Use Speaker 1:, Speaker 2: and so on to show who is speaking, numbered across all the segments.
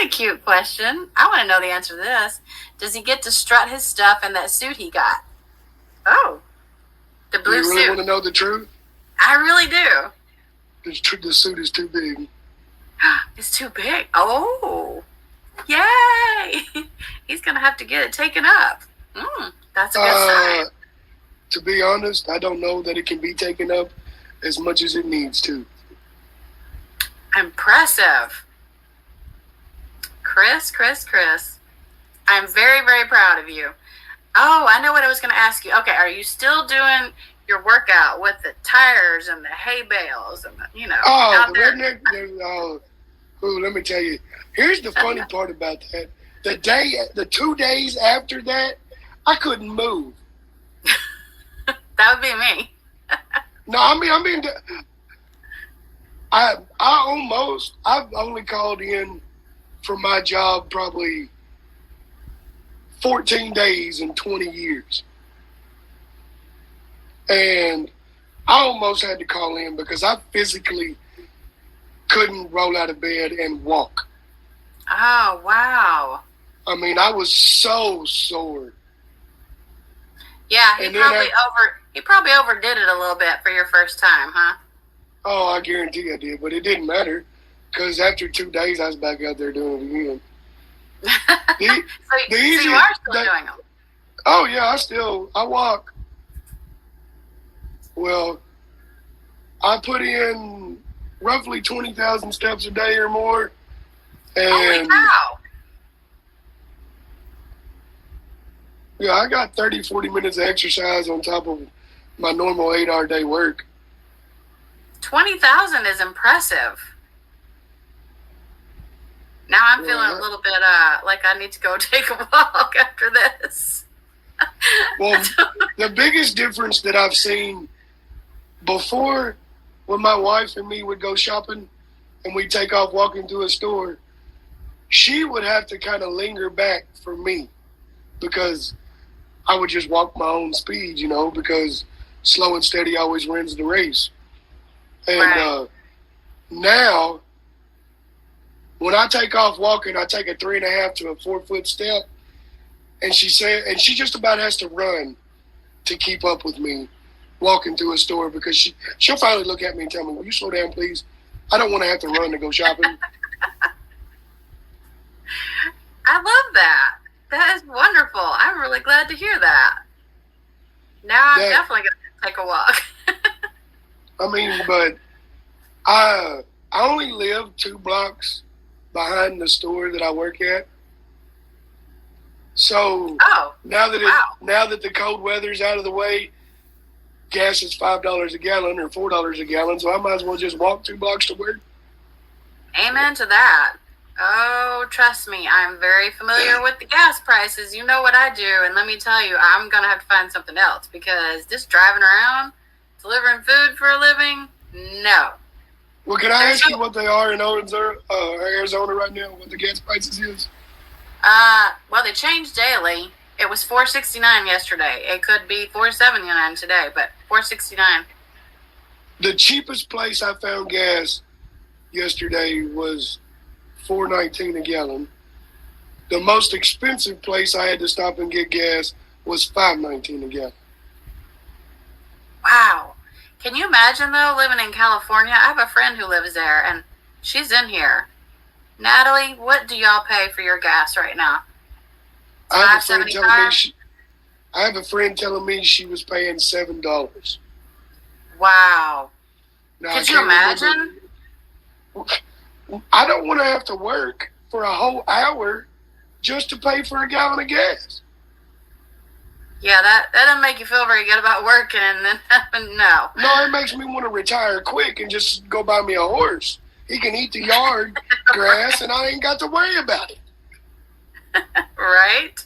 Speaker 1: a cute question. I want to know the answer to this. Does he get to strut his stuff in that suit he got? Oh, the blue
Speaker 2: You really
Speaker 1: suit.
Speaker 2: want to know the truth?
Speaker 1: I really do.
Speaker 2: The suit is too big.
Speaker 1: It's too big. Oh, yay! He's going to have to get it taken up. That's a good sign.
Speaker 2: To be honest, I don't know that it can be taken up as much as it needs to.
Speaker 1: Impressive. Chris. I'm very, very proud of you. Oh, I know what I was going to ask you. Okay, are you still doing your workout with the tires and the hay bales and the,
Speaker 2: Oh, the redneck. Let me tell you. Here's the funny part about that. The 2 days after that, I couldn't move.
Speaker 1: That would be me.
Speaker 2: No, I mean, I've only called in for my job probably 14 days in 20 years. And I almost had to call in because I physically couldn't roll out of bed and walk.
Speaker 1: Oh, wow.
Speaker 2: I mean, I was so sore.
Speaker 1: Yeah, he probably overdid it a little bit for your first time, huh?
Speaker 2: Oh, I guarantee I did, but it didn't matter because after 2 days, I was back out there doing it again.
Speaker 1: So you are still doing them?
Speaker 2: Oh, yeah, I walk. Well, I put in roughly 20,000 steps a day or more. And
Speaker 1: holy cow.
Speaker 2: Yeah, I got 30, 40 minutes of exercise on top of my normal 8-hour day work.
Speaker 1: 20,000 is impressive. Now I'm feeling a little bit like I need to go take a walk after this.
Speaker 2: Well, the biggest difference that I've seen before, when my wife and me would go shopping and we'd take off walking to a store, she would have to kind of linger back for me because I would just walk my own speed, because slow and steady always wins the race. And now, when I take off walking, I take a 3.5 to a 4 foot step, and she just about has to run to keep up with me walking through a store because she'll finally look at me and tell me, "Will you slow down, please? I don't want to have to run to go shopping."
Speaker 1: I love that. That is wonderful. I'm really glad to hear that. Now I'm definitely going to take a walk.
Speaker 2: I mean, but I only live 2 blocks behind the store that I work at. So now that the cold weather's out of the way, gas is $5 a gallon or $4 a gallon. So I might as well just walk 2 blocks to work.
Speaker 1: Amen to that. Oh, trust me, I'm very familiar with the gas prices. You know what I do, and let me tell you, I'm going to have to find something else because just driving around, delivering food for a living, no.
Speaker 2: Well, can I ask you what they are in Arizona right now, what the gas prices is?
Speaker 1: Well, they change daily. It was $4.69 yesterday. It could be $4.79 today, but $4.69.
Speaker 2: The cheapest place I found gas yesterday was $4.19 a gallon. The most expensive place I had to stop and get gas was $5.19 a gallon.
Speaker 1: Wow. Can you imagine, though, living in California? I have a friend who lives there, and she's in here. Natalie, what do y'all pay for your gas right now?
Speaker 2: I have a friend telling me she was paying $7.
Speaker 1: Wow.
Speaker 2: Now,
Speaker 1: could you imagine?
Speaker 2: I don't want to have to work for a whole hour just to pay for a gallon of gas.
Speaker 1: Yeah, that doesn't make you feel very good about working, and then no.
Speaker 2: No, it makes me want to retire quick and just go buy me a horse. He can eat the yard grass, and I ain't got to worry about it.
Speaker 1: Right?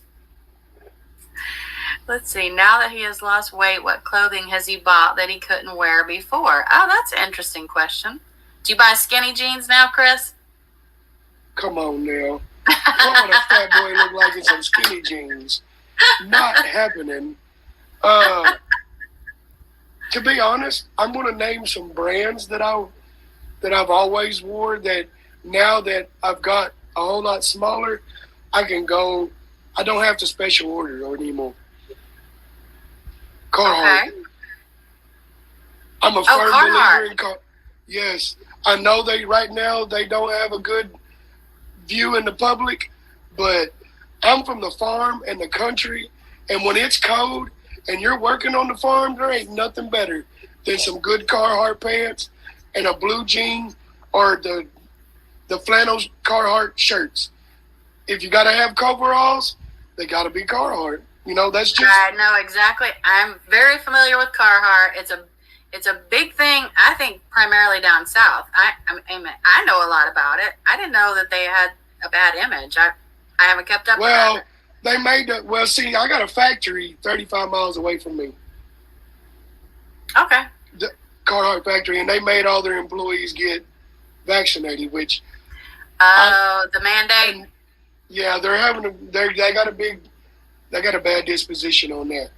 Speaker 1: Let's see. Now that he has lost weight, what clothing has he bought that he couldn't wear before? Oh, that's an interesting question. Do you buy skinny jeans now, Chris?
Speaker 2: Come on now. What would a fat boy look like in some skinny jeans? Not happening. To be honest, I'm going to name some brands that I've always wore that now that I've got a whole lot smaller, I can go. I don't have to special order anymore. Carhartt.
Speaker 1: Okay.
Speaker 2: I'm a
Speaker 1: Oh,
Speaker 2: firm believer
Speaker 1: Carhartt.
Speaker 2: in Carhartt. Yes, I know they right now they don't have a good view in the public, but I'm from the farm and the country, and when it's cold and you're working on the farm, there ain't nothing better than some good Carhartt pants and a blue jean or the flannel Carhartt shirts. If you gotta have coveralls, they gotta be Carhartt. You know, that's just
Speaker 1: I know exactly. I'm very familiar with Carhartt. It's a big thing. I think primarily down south. I know a lot about it. I didn't know that they had a bad image. I haven't kept up with
Speaker 2: well,
Speaker 1: that.
Speaker 2: they made the well. See, I got a factory 35 miles away from me,
Speaker 1: Okay.
Speaker 2: the Carhartt factory, and they made all their employees get vaccinated. Which,
Speaker 1: Oh, the mandate.
Speaker 2: and yeah, they're having they got a bad disposition on that.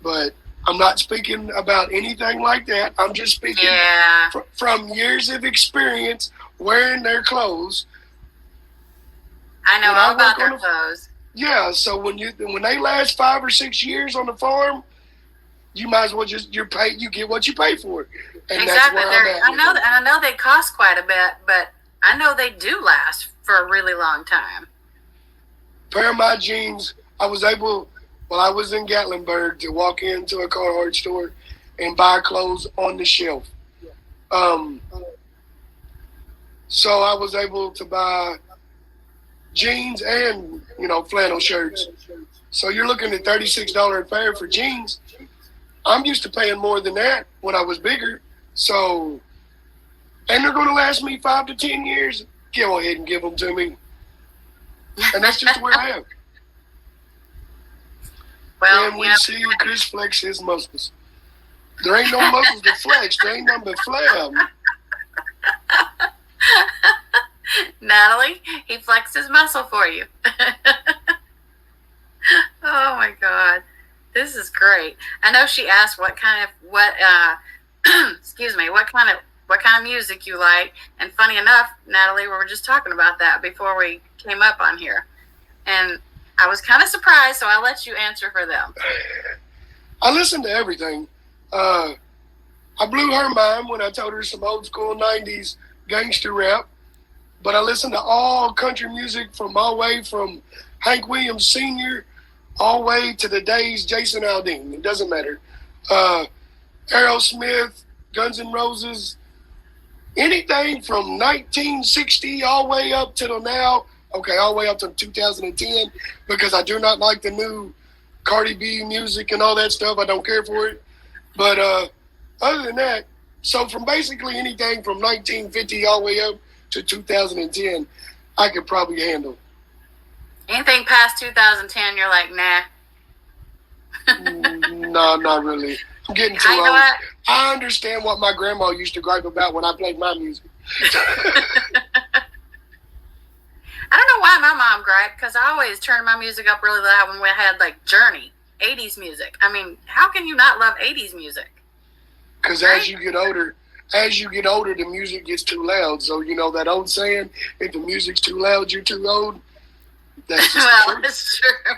Speaker 2: But I'm not speaking about anything like that. I'm just speaking
Speaker 1: Yeah.
Speaker 2: from years of experience wearing their clothes.
Speaker 1: I know
Speaker 2: When I
Speaker 1: all about
Speaker 2: work on
Speaker 1: their
Speaker 2: a
Speaker 1: clothes.
Speaker 2: Yeah, so when they last 5 or 6 years on the farm, you might as well you get what you pay for, and that's
Speaker 1: Exactly.
Speaker 2: where I'm at.
Speaker 1: I
Speaker 2: with
Speaker 1: know
Speaker 2: them.
Speaker 1: that, and I know they cost quite a bit, but I know they do last for a really long time.
Speaker 2: Pair of my jeans, I was able, while I was in Gatlinburg, to walk into a Carhartt store and buy clothes on the shelf. Um, so I was able to buy jeans and flannel shirts. So you're looking at $36 a pair for jeans. I'm used to paying more than that when I was bigger. So, and they're going to last me 5 to 10 years. Go ahead and give them to me. And that's just where I am.
Speaker 1: Well,
Speaker 2: And we see Chris flex his muscles. There ain't no muscles to flex. There ain't nothing but flab.
Speaker 1: Natalie, he flexed his muscle for you. Oh my God, this is great. I know she asked excuse me, what kind of music you like. And funny enough, Natalie, we were just talking about that before we came up on here, and I was kind of surprised, so I'll let you answer for them.
Speaker 2: I listen to everything. I blew her mind when I told her some old school 90s gangster rap. But I listen to all country music from all the way from Hank Williams Sr. all the way to the days Jason Aldean. It doesn't matter. Aerosmith, Guns N' Roses, anything from 1960 all the way up to now. Okay, all the way up to 2010 because I do not like the new Cardi B music and all that stuff. I don't care for it. But other than that, so from basically anything from 1950 all the way up to 2010, I could probably handle.
Speaker 1: Anything past 2010, you're like, nah.
Speaker 2: No, not really. I'm getting too
Speaker 1: I know
Speaker 2: old.
Speaker 1: what?
Speaker 2: I understand what my grandma used to gripe about when I played my music.
Speaker 1: I don't know why my mom griped, because I always turned my music up really loud when we had like Journey, 80s music. I mean, how can you not love 80s music?
Speaker 2: Because as you get older, the music gets too loud. So you know that old saying: if the music's too loud, you're too old. That's just the
Speaker 1: Well,
Speaker 2: truth.
Speaker 1: it's true.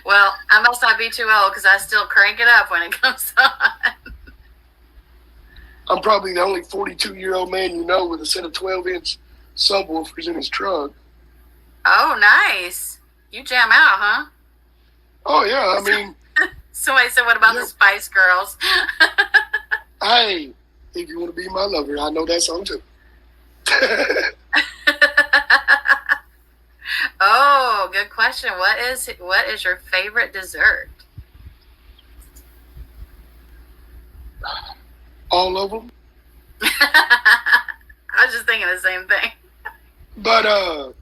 Speaker 1: Well, I must not be too old because I still crank it up when it comes on.
Speaker 2: I'm probably the only 42-year-old man you know with a set of 12-inch subwoofers in his truck.
Speaker 1: Oh, nice. You jam out, huh?
Speaker 2: Oh yeah, I mean,
Speaker 1: Somebody said, what about
Speaker 2: Yeah.
Speaker 1: the Spice Girls?
Speaker 2: hey, if you want to be my lover, I know that song too.
Speaker 1: Oh, good question. What is your favorite dessert?
Speaker 2: All of them.
Speaker 1: I was just thinking the same thing.
Speaker 2: But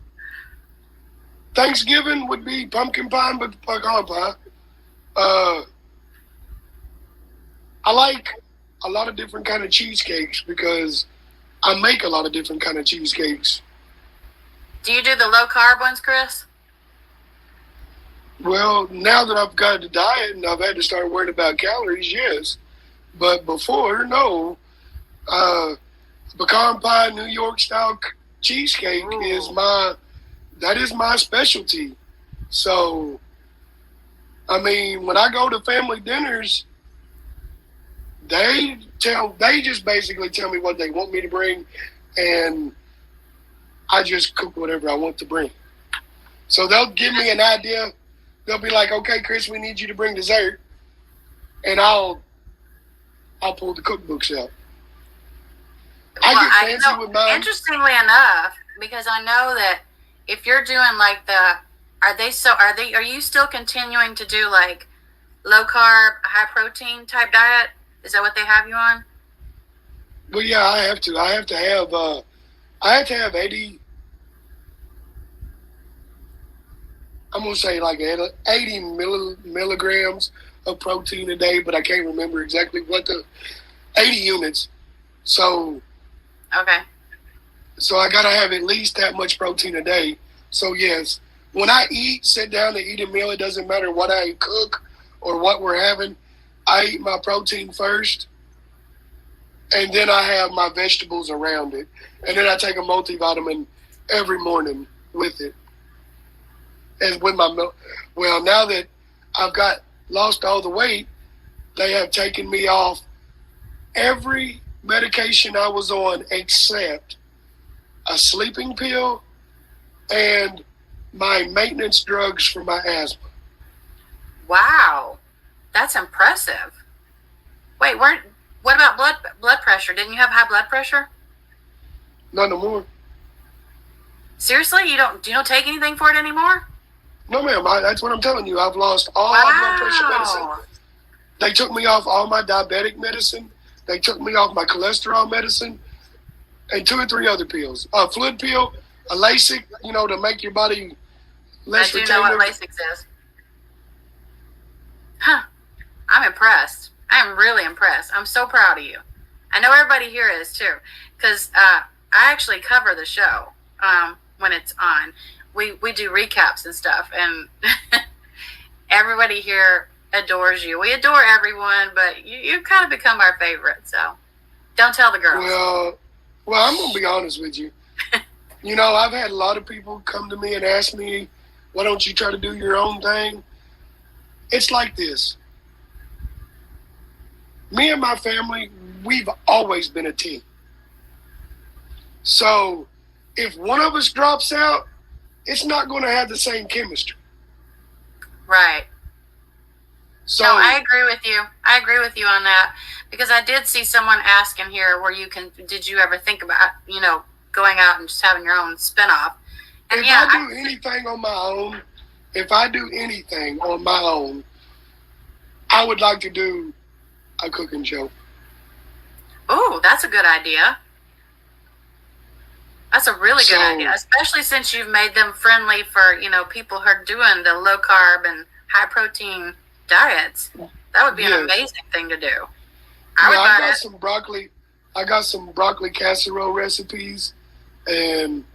Speaker 2: Thanksgiving would be pumpkin pie and pecan pie. I like a lot of different kind of cheesecakes because I make a lot of different kind of cheesecakes.
Speaker 1: Do you do the low carb ones, Chris?
Speaker 2: Well, now that I've got a diet and I've had to start worrying about calories, yes. But before, no. Pecan pie, New York style cheesecake is
Speaker 1: Ooh.
Speaker 2: my specialty. So, I mean, when I go to family dinners, they just basically tell me what they want me to bring, and I just cook whatever I want to bring. So they'll give me an idea. They'll be like, "Okay, Chris, we need you to bring dessert," and I'll pull the cookbooks out. I
Speaker 1: Well,
Speaker 2: get fancy with mine.
Speaker 1: interestingly enough, because I know that if you're doing like are you still continuing to do like low carb, high protein type diet? Is that what they have you on?
Speaker 2: Well, yeah, I have to. I have to have 80. I'm gonna say like 80 milligrams of protein a day, but I can't remember exactly what the 80 units. So
Speaker 1: Okay.
Speaker 2: So I gotta have at least that much protein a day. So yes, when I sit down to eat a meal, it doesn't matter what I cook or what we're having. I eat my protein first, and then I have my vegetables around it, and then I take a multivitamin every morning with it. As with my milk. Well, now that I've lost all the weight, they have taken me off every medication I was on except a sleeping pill and my maintenance drugs for my asthma.
Speaker 1: Wow, that's impressive. Wait, what about blood pressure? Didn't you have high blood pressure?
Speaker 2: Not no more.
Speaker 1: Seriously, you don't? Do you don't take anything for it anymore?
Speaker 2: No, ma'am. That's what I'm telling you. I've lost all my blood pressure medicine. They took me off all my diabetic medicine. They took me off my cholesterol medicine and 2 or 3 other pills. A fluid pill, a LASIK, to make your body less
Speaker 1: retentive. I do know what LASIK is. Huh. I'm impressed. I'm really impressed. I'm so proud of you. I know everybody here is too, because I actually cover the show when it's on. We do recaps and stuff, and everybody here adores you. We adore everyone, but you kind of become our favorite. So don't tell the girls.
Speaker 2: Well, I'm gonna be honest with you. I've had a lot of people come to me and ask me, "Why don't you try to do your own thing?" It's like this. Me and my family, we've always been a team. So if one of us drops out, it's not going to have the same chemistry.
Speaker 1: Right.
Speaker 2: So
Speaker 1: no, I agree with you. I agree with you on that, because I did see someone asking here did you ever think about, going out and just having your own spinoff? And
Speaker 2: if I do anything on my own, I would like to do a cooking show.
Speaker 1: Oh, that's a good idea. That's a really good idea, especially since you've made them friendly for, people who are doing the low carb and high protein diets. That would be an amazing thing to do.
Speaker 2: I got some broccoli casserole recipes, and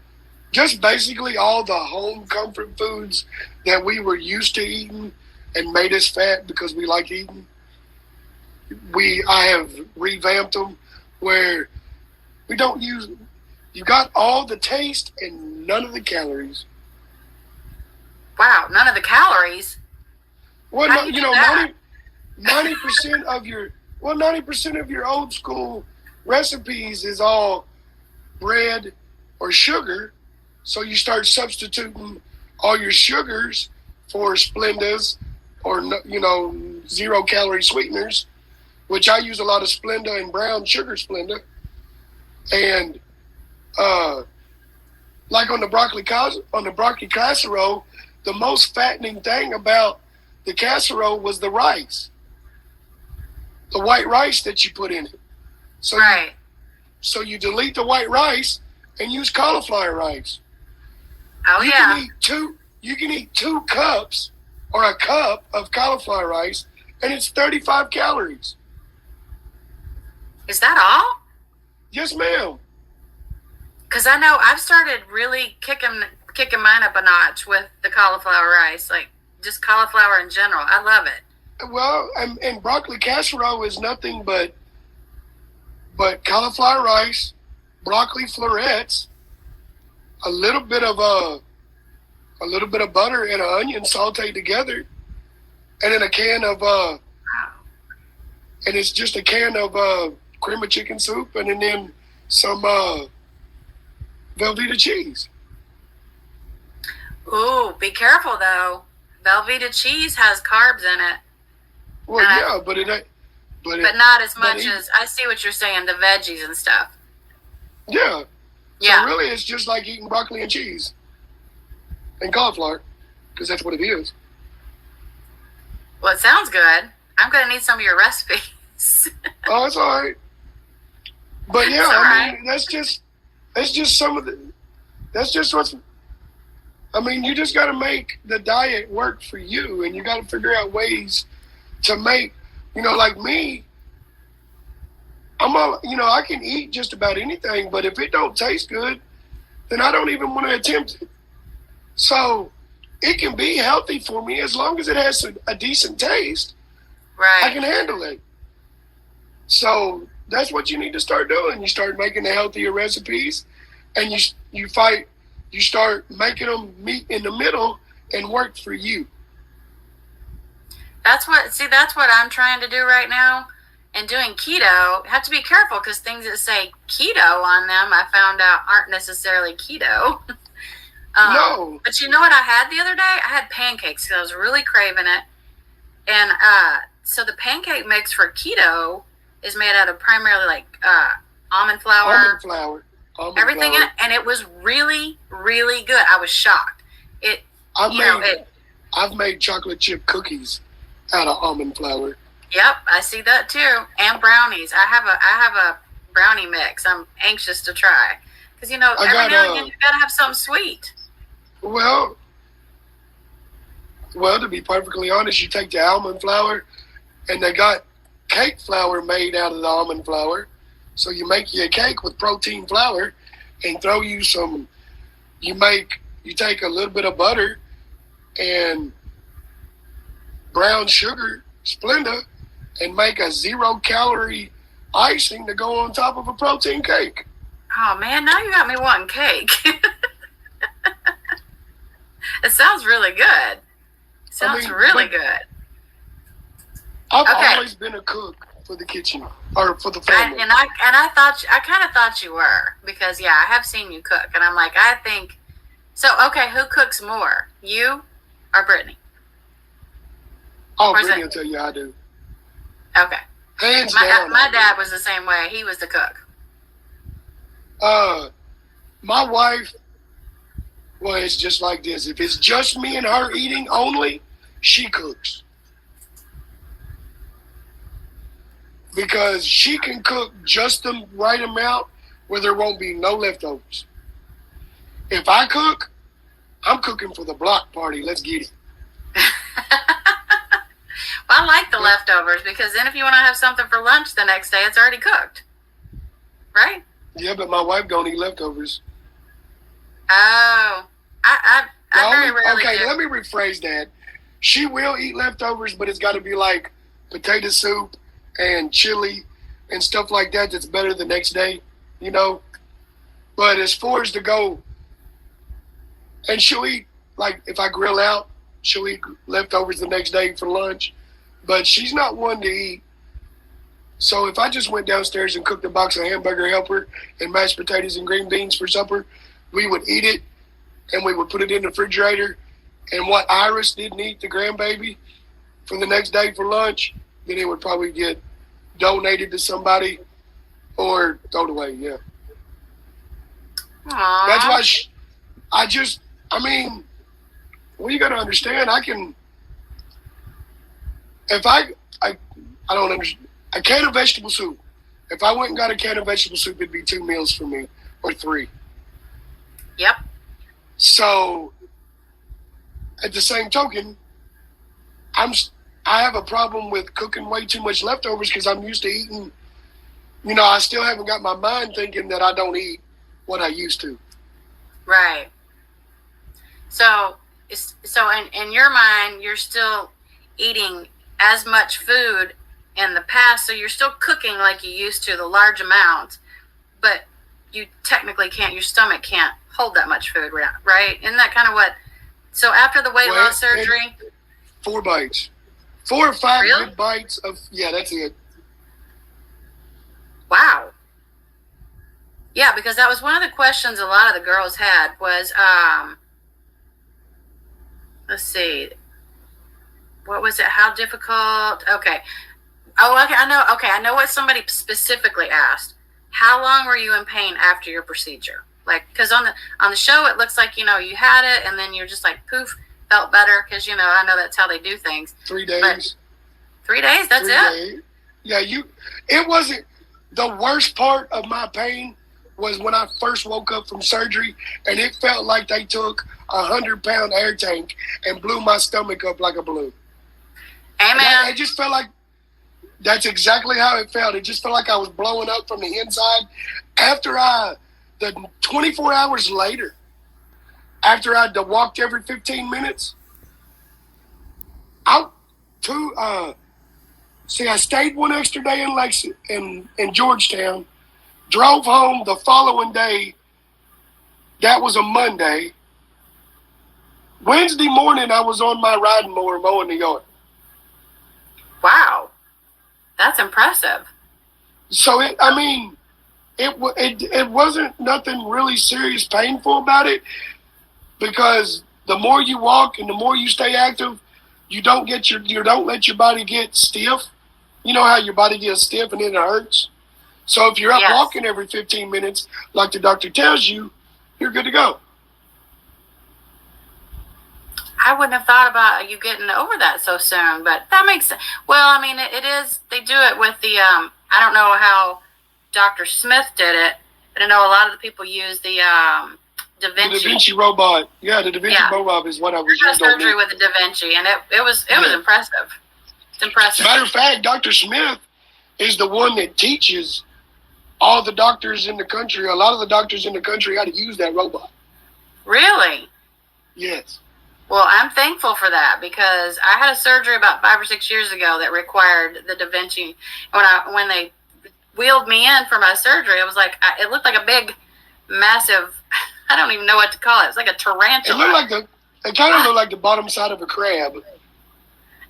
Speaker 2: just basically all the home comfort foods that we were used to eating and made us fat because we like eating. I have revamped them where we don't use. You got all the taste and none of the calories.
Speaker 1: Wow, none of the calories?
Speaker 2: Well, 90% of your old school recipes is all bread or sugar. So you start substituting all your sugars for Splendas or 0 calorie sweeteners, which I use a lot of Splenda and brown sugar Splenda. And like on the broccoli casserole, the most fattening thing about the casserole was the rice, the white rice that you put in it. So
Speaker 1: right.
Speaker 2: So you delete the white rice and use cauliflower rice.
Speaker 1: Oh, yeah.
Speaker 2: You can eat 2 cups or a cup of cauliflower rice, and it's 35 calories.
Speaker 1: Is that all?
Speaker 2: Yes, ma'am.
Speaker 1: Because I know I've started really kicking mine up a notch with the cauliflower rice, like just cauliflower in general. I love it.
Speaker 2: Well, and broccoli casserole is nothing but cauliflower rice, broccoli florets, a little bit of butter and an onion sauteed together, and then a can of and it's just a can of cream of chicken soup, and then some Velveeta cheese.
Speaker 1: Ooh, be careful though. Velveeta cheese has carbs in it.
Speaker 2: Well, yeah, but it ain't.
Speaker 1: But not as much as, I see what you're saying, the veggies and stuff.
Speaker 2: Yeah.
Speaker 1: Yeah.
Speaker 2: So really, it's just like eating broccoli and cheese and cauliflower, because that's what it is.
Speaker 1: Well, it sounds good. I'm going to need some of your recipes.
Speaker 2: Oh, it's all right. But yeah, I mean, that's just some of the, that's just what's, I mean, you just got to make the diet work for you, and you got to figure out ways to make, like me, I can eat just about anything, but if it don't taste good, then I don't even want to attempt it. So it can be healthy for me as long as it has a decent taste.
Speaker 1: Right.
Speaker 2: I can handle it. So that's what you need to start doing. You start making the healthier recipes, and you start making them meet in the middle and work for you.
Speaker 1: That's what I'm trying to do right now. And doing keto, have to be careful because things that say keto on them, I found out aren't necessarily keto.
Speaker 2: No.
Speaker 1: But you know what I had the other day? I had pancakes because I was really craving it. And so the pancake mix for keto is made out of primarily like almond flour. Everything in it. And it was really, really good. I was shocked.
Speaker 2: I've made chocolate chip cookies out of almond flour.
Speaker 1: Yep, I see that too. And brownies. I have a brownie mix. I'm anxious to try because every now and again you gotta have something sweet.
Speaker 2: Well, to be perfectly honest, you take the almond flour, and they got cake flour made out of the almond flour. So you make you a cake with protein flour, and throw you some. You take a little bit of butter and brown sugar, Splenda, and make a 0-calorie icing to go on top of a protein cake.
Speaker 1: Oh man, now you got me wanting cake. It sounds really good. Really good.
Speaker 2: I've always been a cook for the kitchen or for the family.
Speaker 1: I kind of thought you were because I have seen you cook, and I'm like, I think so. Okay, who cooks more, you or Brittany?
Speaker 2: Oh, Brittany will tell you I do.
Speaker 1: Okay.
Speaker 2: Hands down.
Speaker 1: My dad was the same way. He was the cook.
Speaker 2: My wife, well, it's just like this. If it's just me and her eating only, she cooks. Because she can cook just the right amount where there won't be no leftovers. If I cook, I'm cooking for the block party. Let's get it.
Speaker 1: Well, I like the leftovers because then if you want to have something for lunch the next day, it's already cooked. Right?
Speaker 2: Yeah, but my wife don't eat leftovers.
Speaker 1: Oh. I very rarely do.
Speaker 2: Let me rephrase that. She will eat leftovers, but it's got to be like potato soup and chili and stuff like that that's better the next day, But as far as to go, and she'll eat, like if I grill out, she'll eat leftovers the next day for lunch. But she's not one to eat. So if I just went downstairs and cooked a box of hamburger helper and mashed potatoes and green beans for supper, we would eat it and we would put it in the refrigerator. And what Iris didn't eat, the grandbaby, for the next day for lunch, then it would probably get donated to somebody or thrown away, yeah.
Speaker 1: Aww.
Speaker 2: That's why well, you got to understand, I don't understand. A can of vegetable soup. If I went and got a can of vegetable soup, it'd be 2 meals for me, or 3.
Speaker 1: Yep. So,
Speaker 2: at the same token, I have a problem with cooking way too much leftovers because I'm used to eating. I still haven't got my mind thinking that I don't eat what I used to.
Speaker 1: Right. So in your mind, you're still eating as much food in the past, so you're still cooking like you used to, the large amount, but you technically can't, your stomach can't hold that much food, right? Isn't that kind of what? So after the weight loss surgery,
Speaker 2: 4 bites, 4 or 5
Speaker 1: really?
Speaker 2: good bites of that's it.
Speaker 1: Wow. Yeah, because that was one of the questions a lot of the girls had was, let's see, what was it? How difficult? Okay. Oh, okay. I know. Okay, I know what somebody specifically asked. How long were you in pain after your procedure? Like, because on the show it looks like you had it, and then you're just like poof, felt better because I know that's how they do things.
Speaker 2: 3 days.
Speaker 1: But 3 days. That's
Speaker 2: 3
Speaker 1: it.
Speaker 2: days. Yeah, It wasn't the worst part of my pain. Was when I first woke up from surgery, and it felt like they took 100-pound air tank and blew my stomach up like a balloon.
Speaker 1: Amen.
Speaker 2: It just felt like that's exactly how it felt. It just felt like I was blowing up from the inside. The 24 hours later, after I'd walked every 15 minutes, I stayed one extra day in Georgetown, drove home the following day. That was a Monday. Wednesday morning, I was on my riding mower mowing the yard.
Speaker 1: Wow, that's impressive.
Speaker 2: So it wasn't nothing really serious, painful about it, because the more you walk and the more you stay active, you don't let your body get stiff. You know how your body gets stiff and then it hurts. So if you're up walking every 15 minutes, like the doctor tells you, you're good to go.
Speaker 1: I wouldn't have thought about you getting over that so soon, but that makes sense. Well, I mean, it is. They do it with the. I don't know how Dr. Smith did it, but I know a lot of the people use the Da Vinci.
Speaker 2: The Da Vinci robot. Yeah, the Da Vinci robot is what I was
Speaker 1: using. Surgery with the Da Vinci, and it was impressive. It's impressive.
Speaker 2: Matter of fact, Dr. Smith is the one that teaches all the doctors in the country, a lot of the doctors in the country, how to use that robot.
Speaker 1: Really?
Speaker 2: Yes.
Speaker 1: Well, I'm thankful for that because I had a surgery about 5 or 6 years ago that required the Da Vinci. When they wheeled me in for my surgery, it was like it looked like a big, massive. I don't even know what to call it. It's like a tarantula.
Speaker 2: It kind of looked like the bottom side of a crab.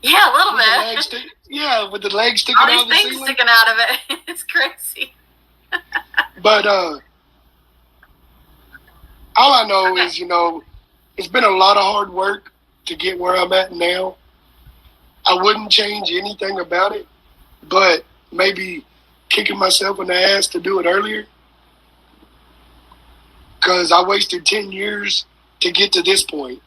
Speaker 1: Yeah, a little bit.
Speaker 2: With the legs sticking out of the ceiling. All these things
Speaker 1: sticking out of it. It's crazy.
Speaker 2: But all I know is, it's been a lot of hard work to get where I'm at now. I wouldn't change anything about it, but maybe kicking myself in the ass to do it earlier. Because I wasted 10 years to get to this point.